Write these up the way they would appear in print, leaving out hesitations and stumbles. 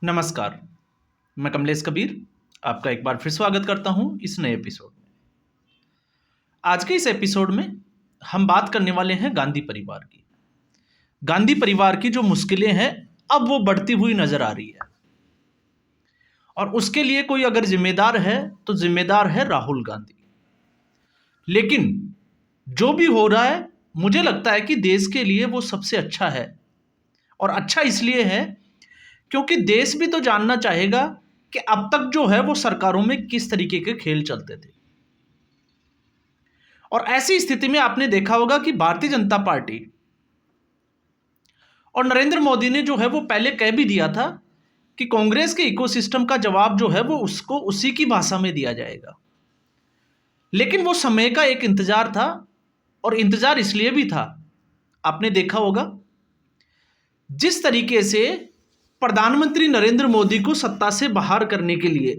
नमस्कार, मैं कमलेश कबीर आपका एक बार फिर स्वागत करता हूं इस नए एपिसोड में। आज के इस एपिसोड में हम बात करने वाले हैं गांधी परिवार की। गांधी परिवार की जो मुश्किलें हैं अब वो बढ़ती हुई नजर आ रही है और उसके लिए कोई अगर जिम्मेदार है तो जिम्मेदार है राहुल गांधी। लेकिन जो भी हो रहा है मुझे लगता है कि देश के लिए वो सबसे अच्छा है और अच्छा इसलिए है क्योंकि देश भी तो जानना चाहेगा कि अब तक जो है वो सरकारों में किस तरीके के खेल चलते थे। और ऐसी स्थिति में आपने देखा होगा कि भारतीय जनता पार्टी और नरेंद्र मोदी ने जो है वो पहले कह भी दिया था कि कांग्रेस के इकोसिस्टम का जवाब जो है वो उसको उसी की भाषा में दिया जाएगा। लेकिन वो समय का एक इंतजार था और इंतजार इसलिए भी था, आपने देखा होगा जिस तरीके से प्रधानमंत्री नरेंद्र मोदी को सत्ता से बाहर करने के लिए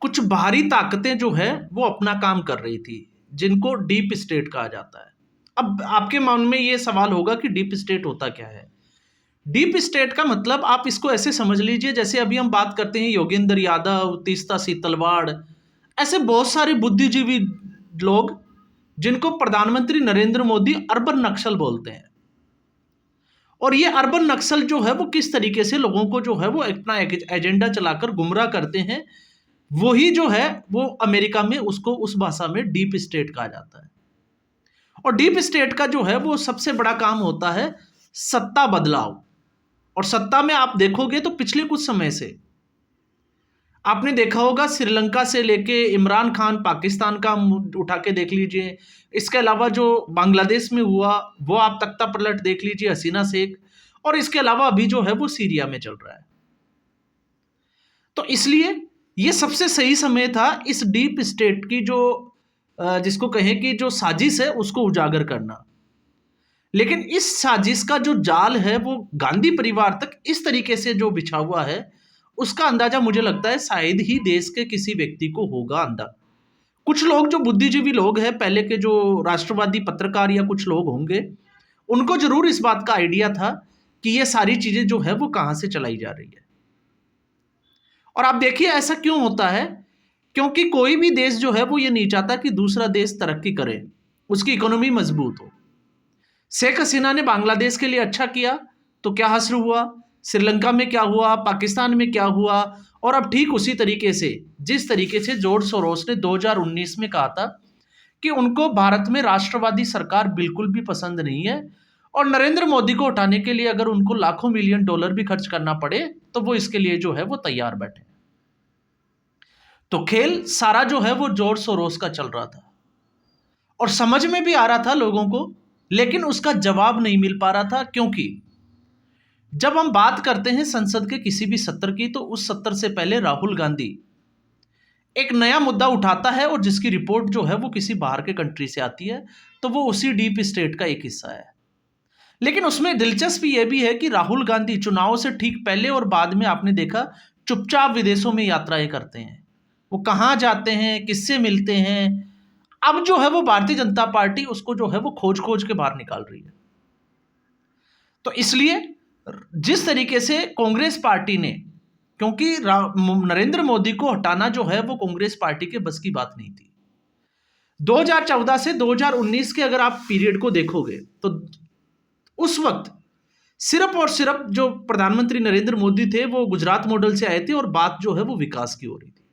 कुछ बाहरी ताकतें जो है वो अपना काम कर रही थी, जिनको डीप स्टेट कहा जाता है। अब आपके मन में ये सवाल होगा कि डीप स्टेट होता क्या है। डीप स्टेट का मतलब आप इसको ऐसे समझ लीजिए जैसे अभी हम बात करते हैं योगेंद्र यादव, तीस्ता सीतलवाड़, ऐसे बहुत सारे बुद्धिजीवी लोग जिनको प्रधानमंत्री नरेंद्र मोदी अर्बन नक्सल बोलते हैं। और ये अर्बन नक्सल जो है वो किस तरीके से लोगों को जो है वो अपना एजेंडा चलाकर गुमराह करते हैं, वही जो है वो अमेरिका में उसको उस भाषा में डीप स्टेट कहा जाता है। और डीप स्टेट का जो है वो सबसे बड़ा काम होता है सत्ता बदलाव। और सत्ता में आप देखोगे तो पिछले कुछ समय से आपने देखा होगा श्रीलंका से लेके इमरान खान, पाकिस्तान का उठा के देख लीजिए, इसके अलावा जो बांग्लादेश में हुआ वो आप तख्ता पलट देख लीजिए, हसीना शेख, और इसके अलावा अभी जो है वो सीरिया में चल रहा है। तो इसलिए ये सबसे सही समय था इस डीप स्टेट की जो जिसको कहें कि जो साजिश है उसको उजागर करना। लेकिन इस साजिश का जो जाल है वो गांधी परिवार तक इस तरीके से जो बिछा हुआ है उसका अंदाजा मुझे लगता है शायद ही देश के किसी व्यक्ति को होगा अंदाजा। कुछ लोग जो बुद्धिजीवी लोग हैं, पहले के जो राष्ट्रवादी पत्रकार या कुछ लोग होंगे, उनको जरूर इस बात का आइडिया था कि ये सारी चीजें जो है वो कहां से चलाई जा रही है। और आप देखिए ऐसा क्यों होता है, क्योंकि कोई भी देश जो है वो ये नहीं चाहता कि दूसरा देश तरक्की करे, उसकी इकोनॉमी मजबूत हो। शेख हसीना ने बांग्लादेश के लिए अच्छा किया तो क्या हश्र हुआ, श्रीलंका में क्या हुआ, पाकिस्तान में क्या हुआ। और अब ठीक उसी तरीके से जिस तरीके से जॉर्ज सोरोस ने 2019 में कहा था कि उनको भारत में राष्ट्रवादी सरकार बिल्कुल भी पसंद नहीं है और नरेंद्र मोदी को हटाने के लिए अगर उनको लाखों मिलियन डॉलर भी खर्च करना पड़े तो वो इसके लिए जो है वो तैयार बैठे। तो खेल सारा जो है वो जॉर्ज सोरोस का चल रहा था और समझ में भी आ रहा था लोगों को, लेकिन उसका जवाब नहीं मिल पा रहा था। क्योंकि जब हम बात करते हैं संसद के किसी भी सत्र की तो उस सत्र से पहले राहुल गांधी एक नया मुद्दा उठाता है और जिसकी रिपोर्ट जो है वो किसी बाहर के कंट्री से आती है, तो वो उसी डीप स्टेट का एक हिस्सा है। लेकिन उसमें दिलचस्पी यह भी है कि राहुल गांधी चुनाव से ठीक पहले और बाद में आपने देखा चुपचाप विदेशों में यात्राएं करते हैं। वो कहाँ जाते हैं, किससे मिलते हैं, अब जो है वो भारतीय जनता पार्टी उसको जो है वो खोज खोज के बाहर निकाल रही है। तो इसलिए जिस तरीके से कांग्रेस पार्टी ने, क्योंकि नरेंद्र मोदी को हटाना जो है वो कांग्रेस पार्टी के बस की बात नहीं थी। 2014 से 2019 के अगर आप पीरियड को देखोगे तो उस वक्त सिर्फ और सिर्फ जो प्रधानमंत्री नरेंद्र मोदी थे वो गुजरात मॉडल से आए थे और बात जो है वो विकास की हो रही थी।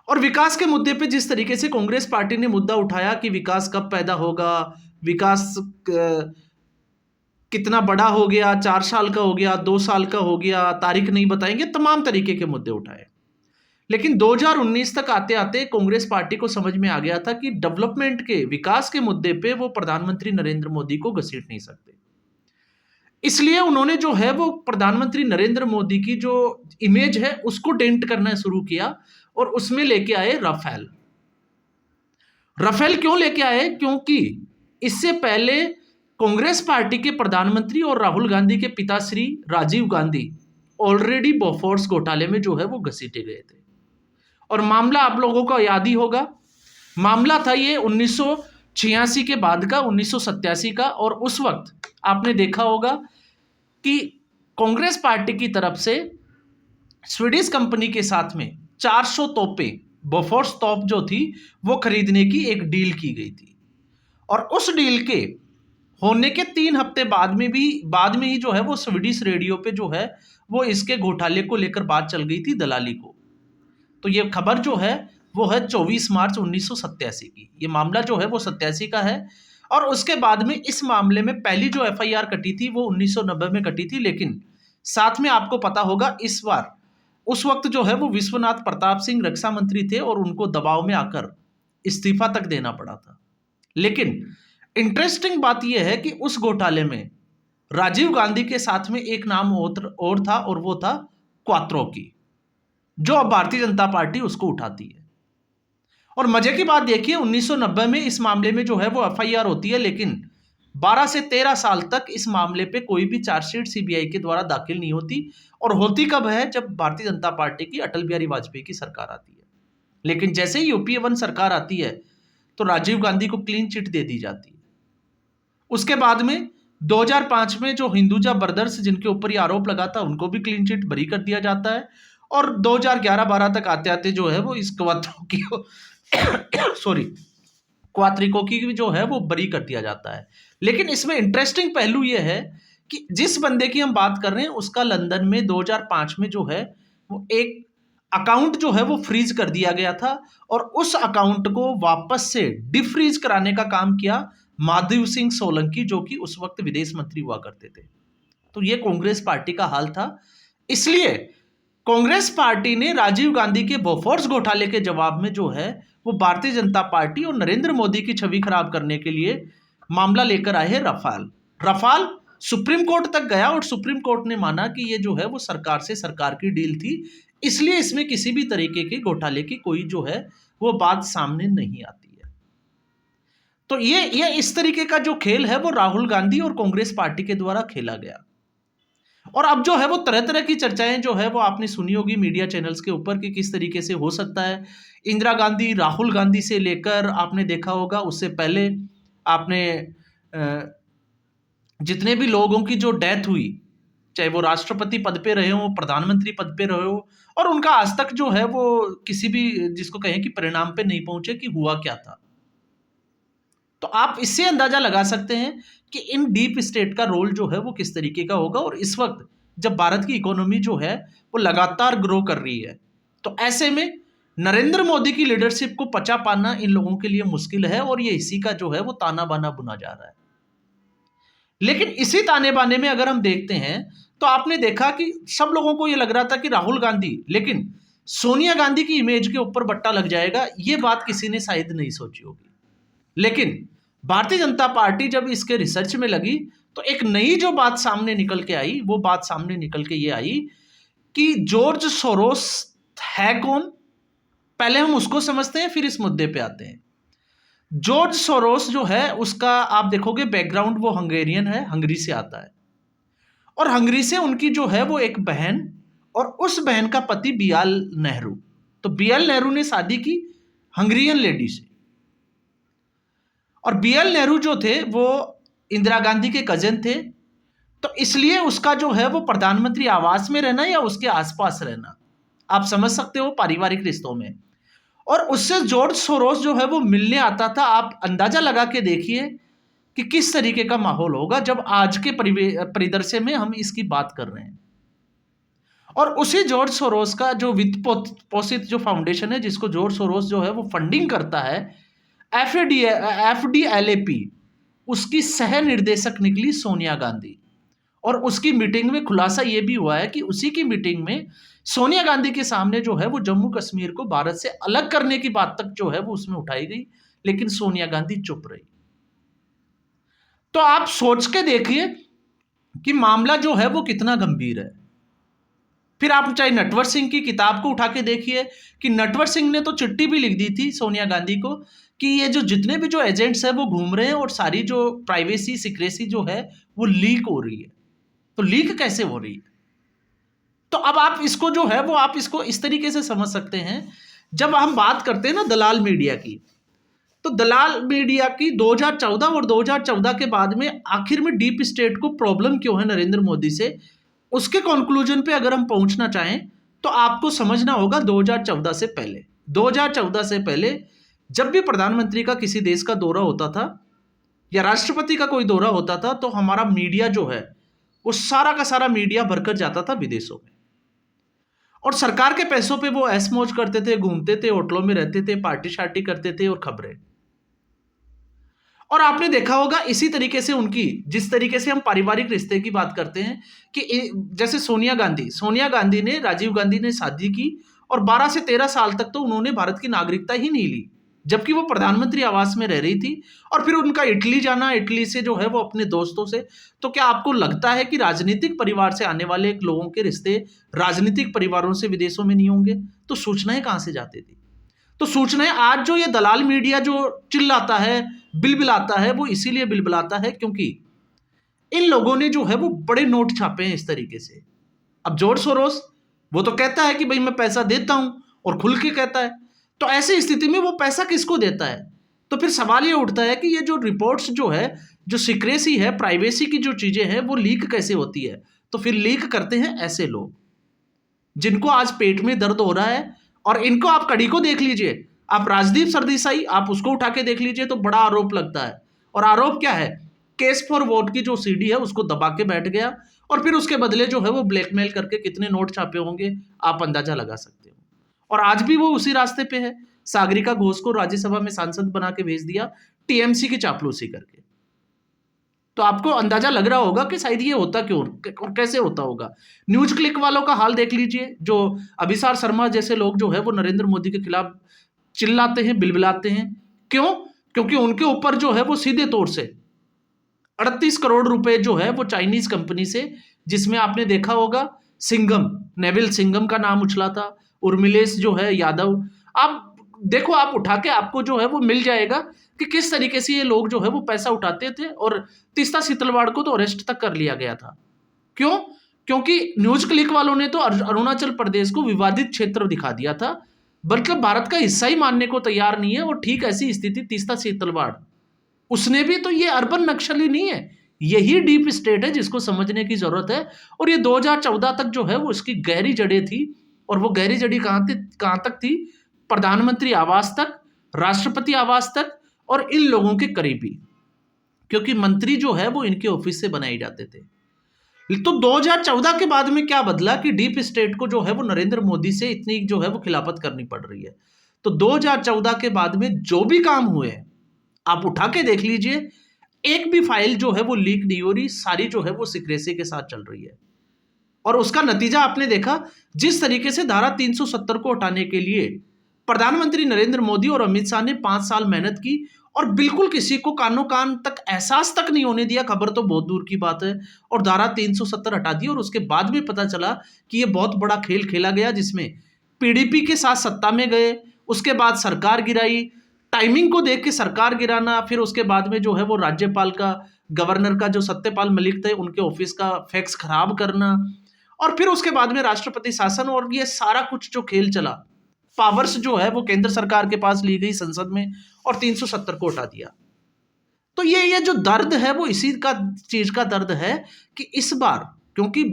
और विकास के मुद्दे पे जिस तरीके से कांग्रेस पार्टी ने मुद्दा उठाया कि विकास कब पैदा होगा, विकास कितना बड़ा हो गया, 4 साल का हो गया, 2 साल का हो गया, तारीख नहीं बताएंगे, तमाम तरीके के मुद्दे उठाए। लेकिन 2019 तक आते आते कांग्रेस पार्टी को समझ में आ गया था कि डेवलपमेंट के, विकास के मुद्दे पे वो प्रधानमंत्री नरेंद्र मोदी को घसीट नहीं सकते। इसलिए उन्होंने जो है वो प्रधानमंत्री नरेंद्र मोदी की जो इमेज है उसको डेंट करना शुरू किया और उसमें लेके आए राफेल। राफेल क्यों लेके आए? क्योंकि इससे पहले कांग्रेस पार्टी के प्रधानमंत्री और राहुल गांधी के पिता श्री राजीव गांधी ऑलरेडी बोफोर्स घोटाले में जो है वो घसीटे गए थे। और मामला आप लोगों को याद ही होगा, मामला था ये 1986 के बाद का, 1987 का। और उस वक्त आपने देखा होगा कि कांग्रेस पार्टी की तरफ से स्वीडिश कंपनी के साथ में 400 तोपें, बोफोर्स तोप जो थी वो खरीदने की एक डील की गई थी। और उस डील के होने के 3 हफ्ते बाद में ही जो है वो स्वीडिश रेडियो पे जो है वो इसके घोटाले को लेकर बात चल गई थी, दलाली को। तो ये खबर जो है वो है 24 मार्च 1987 की। ये मामला जो है वो 87 का है। और उसके बाद में इस मामले में पहली जो एफआईआर कटी थी वो 1990 में कटी थी। लेकिन साथ में आपको पता होगा इस बार उस वक्त जो है वो विश्वनाथ प्रताप सिंह रक्षा मंत्री थे और उनको दबाव में आकर इस्तीफा तक देना पड़ा था। लेकिन इंटरेस्टिंग बात यह है कि उस घोटाले में राजीव गांधी के साथ में एक नाम और था, और वो था क्वात्रो की, जो अब भारतीय जनता पार्टी उसको उठाती है। और मजे की बात देखिए, 1990 में इस मामले में जो है वो एफआईआर होती है, लेकिन 12 से 13 साल तक इस मामले पे कोई भी चार्जशीट सीबीआई के द्वारा दाखिल नहीं होती। और होती कब है? जब भारतीय जनता पार्टी की अटल बिहारी वाजपेयी की सरकार आती है। लेकिन जैसे ही यूपीए 1 सरकार आती है तो राजीव गांधी को क्लीन चिट दे दी जाती है। उसके बाद में 2005 में जो हिंदुजा ब्रदर्स जिनके ऊपर ये आरोप लगा था उनको भी क्लीन चिट बरी कर दिया जाता है। और 2011-12 तक आते आते जो है वो इस क्वात्रो की क्वात्रिको की भी जो है वो बरी कर दिया जाता है। लेकिन इसमें इंटरेस्टिंग पहलू ये है कि जिस बंदे की हम बात कर रहे हैं उसका लंदन में 2005 में जो है वो एक अकाउंट जो है वो फ्रीज कर दिया गया था, और उस अकाउंट को वापस से डिफ्रीज कराने का काम किया माधव सिंह सोलंकी, जो कि उस वक्त विदेश मंत्री हुआ करते थे। तो ये कांग्रेस पार्टी का हाल था। इसलिए कांग्रेस पार्टी ने राजीव गांधी के बोफोर्स घोटाले के जवाब में जो है वो भारतीय जनता पार्टी और नरेंद्र मोदी की छवि खराब करने के लिए मामला लेकर आए हैं रफाल सुप्रीम कोर्ट तक गया, और सुप्रीम कोर्ट ने माना कि ये जो है वो सरकार की डील थी, इसलिए इसमें किसी भी तरीके के घोटाले की कोई जो है वो बात सामने नहीं आती है। तो ये इस तरीके का जो खेल है वो राहुल गांधी और कांग्रेस पार्टी के द्वारा खेला गया। और अब जो है वो तरह तरह की चर्चाएं जो है वो आपने सुनी होगी मीडिया चैनल्स के ऊपर कि किस तरीके से हो सकता है इंदिरा गांधी, राहुल गांधी से लेकर आपने देखा होगा उससे पहले आपने जितने भी लोगों की जो डेथ हुई, चाहे वो राष्ट्रपति पद पे रहे हो, प्रधानमंत्री पद पे रहे हो, और उनका आज तक जो है वो किसी भी जिसको कहें कि परिणाम पे नहीं पहुंचे कि हुआ क्या था। तो आप इससे अंदाजा लगा सकते हैं कि इन डीप स्टेट का रोल जो है वो किस तरीके का होगा। और इस वक्त जब भारत की इकोनॉमी जो है वो लगातार ग्रो कर रही है, तो ऐसे में नरेंद्र मोदी की लीडरशिप को पचा पाना इन लोगों के लिए मुश्किल है, और ये इसी का जो है वो ताना बाना बुना जा रहा है। लेकिन इसी ताने बाने में अगर हम देखते हैं तो आपने देखा कि सब लोगों को ये लग रहा था कि राहुल गांधी, लेकिन सोनिया गांधी की इमेज के ऊपर बट्टा लग जाएगा, ये बात किसी ने शायद नहीं सोची होगी। लेकिन भारतीय जनता पार्टी जब इसके रिसर्च में लगी तो एक नई जो बात सामने निकल के आई, वो बात सामने निकल के ये आई कि जॉर्ज सोरोस है कौन। पहले हम उसको समझते हैं, फिर इस मुद्दे पे आते हैं। जॉर्ज सोरोस जो है उसका आप देखोगे बैकग्राउंड वो हंगेरियन है, हंगरी से आता है, और हंगरी से उनकी जो है वो एक बहन, और उस बहन का पति बीएल नेहरू। तो बीएल नेहरू ने शादी की हंगरियन लेडी से, और बीएल नेहरू जो थे वो इंदिरा गांधी के कजन थे। तो इसलिए उसका जो है वो प्रधानमंत्री आवास में रहना या उसके आसपास रहना, आप समझ सकते हो पारिवारिक रिश्तों में। और उससे जॉर्ज सोरोस जो है वो मिलने आता था। आप अंदाजा लगा के देखिए कि किस तरीके का माहौल होगा जब आज के परिदृश्य में हम इसकी बात कर रहे हैं। और उसी जॉर्ज सोरोस का जो वित्त पोषित जो फाउंडेशन है, जिसको जॉर्ज सोरोस जो है वो फंडिंग करता है, FDLAP, उसकी सह निर्देशक निकली सोनिया गांधी। और उसकी मीटिंग में खुलासा यह भी हुआ है कि उसी की मीटिंग में सोनिया गांधी के सामने जो है वो जम्मू कश्मीर को भारत से अलग करने की बात तक जो है वो उसमें उठाई गई, लेकिन सोनिया गांधी चुप रही। तो आप सोच के देखिए कि मामला जो है वो कितना गंभीर है। फिर आप चाहे नटवर सिंह की किताब को उठा के देखिए कि नटवर सिंह ने तो चिट्ठी भी लिख दी थी सोनिया गांधी को कि ये जो जितने भी जो एजेंट्स हैं वो घूम रहे हैं और सारी जो प्राइवेसी सिक्रेसी जो है वो लीक हो रही है। तो लीक कैसे हो रही है? तो अब आप इसको जो है वो आप इसको इस तरीके से समझ सकते हैं। जब हम बात करते हैं ना दलाल मीडिया की, तो दलाल मीडिया की 2014 और 2014 के बाद में आखिर में डीप स्टेट को प्रॉब्लम क्यों है नरेंद्र मोदी से, उसके कंक्लूजन पे अगर हम पहुंचना चाहें तो आपको समझना होगा 2014 से पहले। 2014 से पहले जब भी प्रधानमंत्री का किसी देश का दौरा होता था या राष्ट्रपति का कोई दौरा होता था तो हमारा मीडिया जो है वो सारा का सारा मीडिया भरकर जाता था विदेशों में, और सरकार के पैसों पे वो ऐश मौज करते थे, घूमते थे, होटलों में रहते थे, पार्टी शार्टी करते थे और खबरें। और आपने देखा होगा इसी तरीके से उनकी, जिस तरीके से हम पारिवारिक रिश्ते की बात करते हैं कि जैसे सोनिया गांधी ने, राजीव गांधी ने शादी की और 12 से 13 साल तक तो उन्होंने भारत की नागरिकता ही नहीं ली, जबकि वो प्रधानमंत्री आवास में रह रही थी। और फिर उनका इटली जाना, इटली से जो है वो अपने दोस्तों से। तो क्या आपको लगता है कि राजनीतिक परिवार से आने वाले लोगों के रिश्ते राजनीतिक परिवारों से विदेशों में नहीं होंगे? तो सूचनाएं कहां से जाती थी? तो सूचनाएं आज जो ये दलाल मीडिया जो चिल्लाता है, बिलबिलाता है, वो इसीलिए बिलबिलाता है क्योंकि इन लोगों ने जो है वो बड़े नोट छापे हैं इस तरीके से। अब जॉर्ज सोरोस वो तो कहता है कि भाई मैं पैसा देता हूं, और खुल के कहता है। तो ऐसी स्थिति में वो पैसा किसको देता है? तो फिर सवाल ये उठता है कि ये जो रिपोर्ट्स जो है, जो सीक्रेसी है, प्राइवेसी की जो चीजें हैं, वो लीक कैसे होती है? तो फिर लीक करते हैं ऐसे लोग जिनको आज पेट में दर्द हो रहा है। और इनको आप कड़ी को देख लीजिए, आप राजदीप सरदेसाई, आप उसको उठा के देख लीजिए तो बड़ा आरोप लगता है। और आरोप क्या है? केस फॉर वोट की जो सीडी है उसको दबा के बैठ गया, और फिर उसके बदले जो है वो ब्लैकमेल करके कितने नोट छापे होंगे आप अंदाजा लगा सकते हो। और आज भी वो उसी रास्ते पे है। सागरिका घोष को राज्यसभा में सांसद बना के भेज दिया टीएमसी की चापलूसी करके। तो आपको अंदाजा लग रहा होगा कि शायद ये होता क्यों और कैसे होता होगा। न्यूज क्लिक वालों का हाल देख लीजिए, जो अभिसार शर्मा जैसे लोग जो है वो नरेंद्र मोदी के खिलाफ चिल्लाते हैं, बिलबिलाते हैं। क्यों? क्योंकि उनके ऊपर जो है वो सीधे तौर से 38 करोड़ रुपए जो है वो चाइनीज कंपनी से, जिसमें आपने देखा होगा सिंघम, नेविल सिंघम का नाम उछला था, उर्मिलेश जो है यादव। आप देखो, आप उठा के आपको जो है वो मिल जाएगा कि किस तरीके से ये लोग जो है वो पैसा उठाते थे। और तीस्ता सीतलवाड़ को तो अरेस्ट तक कर लिया गया था। क्यों? क्योंकि न्यूज क्लिक वालों ने तो अरुणाचल प्रदेश को विवादित क्षेत्र दिखा दिया था, मतलब भारत का हिस्सा ही मानने को तैयार नहीं है। और ठीक ऐसी स्थिति तीस्ता सीतलवाड़, उसने भी तो, ये अर्बन नक्सली नहीं है, यही डीप स्टेट है जिसको समझने की जरूरत है। और ये 2014 तक जो है वो इसकी गहरी जड़ें थी। और वो गहरी जड़ी कहां तक थी? प्रधानमंत्री आवास तक, राष्ट्रपति आवास तक, और इन लोगों के करीबी, क्योंकि मंत्री जो है वो इनके ऑफिस से बनाए जाते थे। तो 2014 के बाद में क्या बदला कि डीप स्टेट को जो है वो नरेंद्र मोदी से इतनी जो है वो खिलाफत करनी पड़ रही है। तो 2014 के बाद में जो भी काम हुए हैं आप उठा के देख लीजिए, एक भी फाइल जो है वो लीक नहीं हो रही, सारी जो है वो सिक्रेसी के साथ चल रही है। और उसका नतीजा आपने देखा, जिस तरीके से धारा 370 को हटाने के लिए प्रधानमंत्री नरेंद्र मोदी और अमित शाह ने 5 साल मेहनत की, और बिल्कुल किसी को कानो कान तक एहसास तक नहीं होने दिया, खबर तो बहुत दूर की बात है, और धारा 370 हटा दी। और उसके बाद में पता चला कि यह बहुत बड़ा खेल खेला गया, जिसमें पीडीपी के साथ सत्ता में गए, उसके बाद सरकार गिराई, टाइमिंग को देख के सरकार गिराना, फिर उसके बाद में जो है वो राज्यपाल का, गवर्नर का जो सत्यपाल मलिक थे उनके ऑफिस का फैक्स खराब करना, और फिर उसके बाद में राष्ट्रपति शासन, और ये सारा कुछ जो खेल चला, पावर्स जो है वो केंद्र सरकार के पास ली गई संसद में, और 370 को हटा दिया। तो ये जो दर्द है वो इसी का चीज का दर्द है कि इस बार, क्योंकि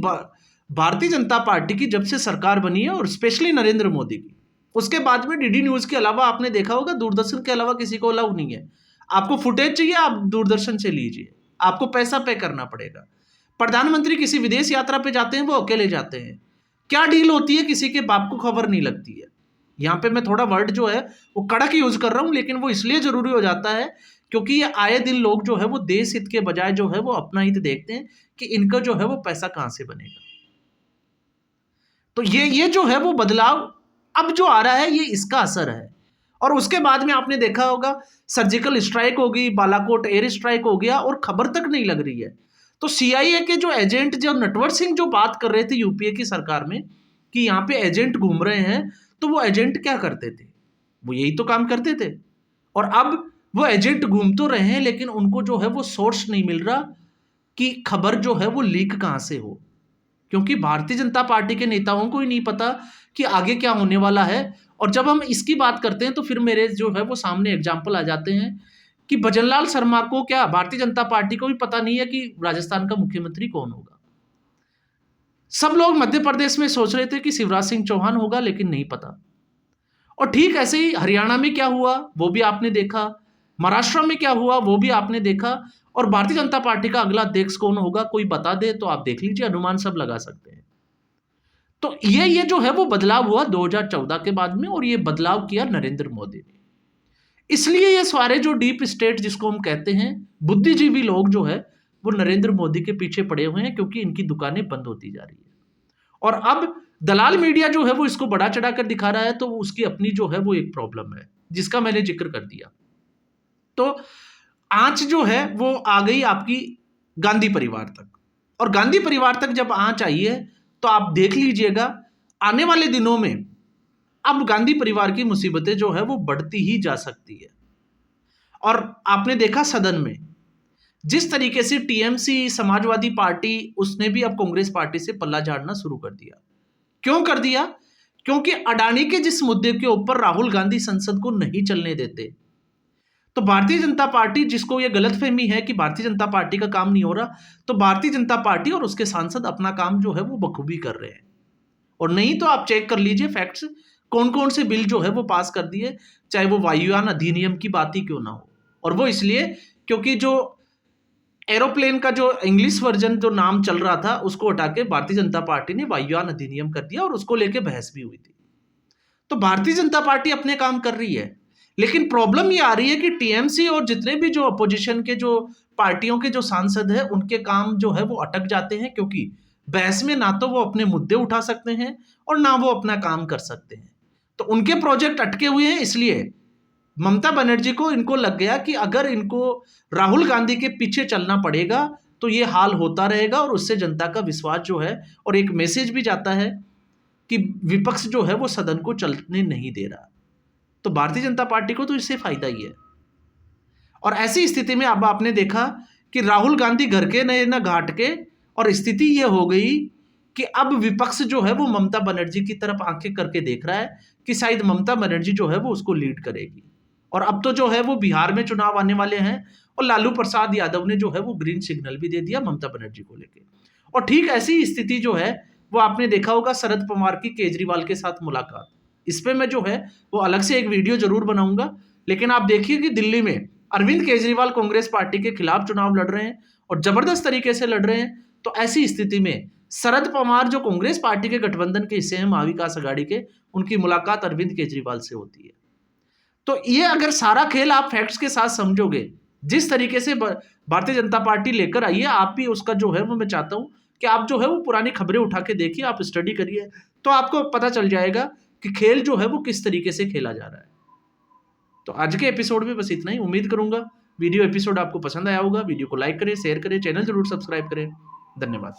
भारतीय जनता पार्टी की जब से सरकार बनी है, और स्पेशली नरेंद्र मोदी की, उसके बाद में डीडी न्यूज के अलावा आपने देखा होगा दूरदर्शन के अलावा किसी को अलाउ नहीं है। आपको फुटेज चाहिए, आप दूरदर्शन से लीजिए, आपको पैसा पे करना पड़ेगा। प्रधानमंत्री किसी विदेश यात्रा पे जाते हैं, वो अकेले जाते हैं, क्या डील होती है किसी के बाप को खबर नहीं लगती है। यहाँ पे मैं थोड़ा वर्ड जो है वो कड़क यूज कर रहा हूं, लेकिन वो इसलिए जरूरी हो जाता है क्योंकि ये आए दिन लोग जो है वो देश हित के बजाय जो है वो अपना हित देखते हैं कि इनका जो है वो पैसा कहां से बनेगा। तो ये जो है वो बदलाव अब जो आ रहा है, ये इसका असर है। और उसके बाद में आपने देखा होगा सर्जिकल स्ट्राइक हो गई, बालाकोट एयर स्ट्राइक हो गया, और खबर तक नहीं लग रही है। तो सीआईए के जो एजेंट, जो नटवर सिंह जो बात कर रहे थे यूपीए की सरकार में कि यहाँ पे एजेंट घूम रहे हैं, तो वो एजेंट क्या करते थे? वो यही तो काम करते थे। और अब वो एजेंट घूम तो रहे हैं, लेकिन उनको जो है वो सोर्स नहीं मिल रहा कि खबर जो है वो लीक कहां से हो, क्योंकि भारतीय जनता पार्टी के नेताओं को ही नहीं पता कि आगे क्या होने वाला है। और जब हम इसकी बात करते हैं तो फिर मेरे जो है वो सामने एग्जाम्पल आ जाते हैं कि भजनलाल शर्मा को, क्या भारतीय जनता पार्टी को भी पता नहीं है कि राजस्थान का मुख्यमंत्री कौन होगा। सब लोग मध्य प्रदेश में सोच रहे थे कि शिवराज सिंह चौहान होगा, लेकिन नहीं पता। और ठीक ऐसे ही हरियाणा में क्या हुआ वो भी आपने देखा, महाराष्ट्र में क्या हुआ वो भी आपने देखा। और भारतीय जनता पार्टी का अगला अध्यक्ष कौन होगा, कोई बता दे तो आप देख लीजिए, अनुमान सब लगा सकते हैं। तो ये जो है वो बदलाव हुआ 2014 के बाद में, और ये बदलाव किया नरेंद्र मोदी ने। इसलिए ये सारे जो डीप स्टेट जिसको हम कहते हैं, बुद्धिजीवी लोग जो है वो नरेंद्र मोदी के पीछे पड़े हुए हैं, क्योंकि इनकी दुकानें बंद होती जा रही है। और अब दलाल मीडिया जो है वो इसको बढ़ा चढ़ा कर दिखा रहा है, तो उसकी अपनी जो है वो एक प्रॉब्लम है, जिसका मैंने जिक्र कर दिया। तो आंच जो है वो आ गई आपकी गांधी परिवार तक, और गांधी परिवार तक जब आंच आई है तो आप देख लीजिएगा आने वाले दिनों में अब गांधी परिवार की मुसीबतें जो है वो बढ़ती ही जा सकती है। और आपने देखा सदन में जिस तरीके से टीएमसी, समाजवादी पार्टी, उसने भी अब कांग्रेस पार्टी से पल्ला झाड़ना शुरू कर दिया। क्यों कर दिया? क्योंकि अडानी के जिस मुद्दे के ऊपर राहुल गांधी संसद को नहीं चलने देते, तो भारतीय जनता पार्टी, जिसको यह गलतफहमी है कि भारतीय जनता पार्टी का काम नहीं हो रहा, तो भारतीय जनता पार्टी और उसके सांसद अपना काम जो है वो बखूबी कर रहे हैं। और नहीं तो आप चेक कर लीजिए फैक्ट्स, कौन कौन से बिल जो है वो पास कर दिए, चाहे वो वायुयान अधिनियम की बात ही क्यों ना हो। और वो इसलिए क्योंकि जो एरोप्लेन का जो इंग्लिश वर्जन जो नाम चल रहा था उसको हटा के भारतीय जनता पार्टी ने वायुयान अधिनियम कर दिया, और उसको लेके बहस भी हुई थी। तो भारतीय जनता पार्टी अपने काम कर रही है, लेकिन प्रॉब्लम ये आ रही है कि टीएमसी और जितने भी जो अपोजिशन के जो पार्टियों के जो सांसद हैं उनके काम जो है वो अटक जाते हैं, क्योंकि बहस में ना तो वो अपने मुद्दे उठा सकते हैं और ना वो अपना काम कर सकते हैं। तो उनके प्रोजेक्ट अटके हुए हैं। इसलिए ममता बनर्जी को इनको लग गया कि अगर इनको राहुल गांधी के पीछे चलना पड़ेगा तो ये हाल होता रहेगा, और उससे जनता का विश्वास जो है, और एक मैसेज भी जाता है कि विपक्ष जो है वो सदन को चलने नहीं दे रहा। तो भारतीय जनता पार्टी को तो इससे फायदा ही है। और ऐसी स्थिति में अब आपने देखा कि राहुल गांधी घर के नए न घाट के, और स्थिति यह हो गई कि अब विपक्ष जो है वो ममता बनर्जी की तरफ आंखें करके देख रहा है कि शायद ममता बनर्जी जो है वो उसको लीड करेगी। और अब तो जो है वो बिहार में चुनाव आने वाले हैं, और लालू प्रसाद यादव ने जो है वो ग्रीन सिग्नल भी दे दिया ममता बनर्जी को लेके। और ठीक ऐसी स्थिति जो है वो आपने देखा होगा शरद पवार की केजरीवाल के साथ मुलाकात। इस पे मैं जो है वो अलग से एक वीडियो जरूर बनाऊंगा। लेकिन आप देखिए कि दिल्ली में अरविंद केजरीवाल कांग्रेस पार्टी के खिलाफ चुनाव लड़ रहे हैं, और जबरदस्त तरीके से लड़ रहे हैं। तो ऐसी स्थिति में शरद पवार जो कांग्रेस पार्टी के गठबंधन के हिस्से हैं महाविकास अघाड़ी के, उनकी मुलाकात अरविंद केजरीवाल से होती है। तो ये अगर सारा खेल आप फैक्ट्स के साथ समझोगे, जिस तरीके से भारतीय जनता पार्टी लेकर आई है, आप भी उसका जो है वो मैं चाहता हूं कि आप जो है वो पुरानी खबरें उठा के देखिए, आप स्टडी करिए, तो आपको पता चल जाएगा कि खेल जो है वो किस तरीके से खेला जा रहा है। तो आज के एपिसोड में बस इतना ही। उम्मीद करूंगा वीडियो एपिसोड आपको पसंद आया होगा। वीडियो को लाइक करें, शेयर करें, चैनल जरूर सब्सक्राइब करें। धन्यवाद।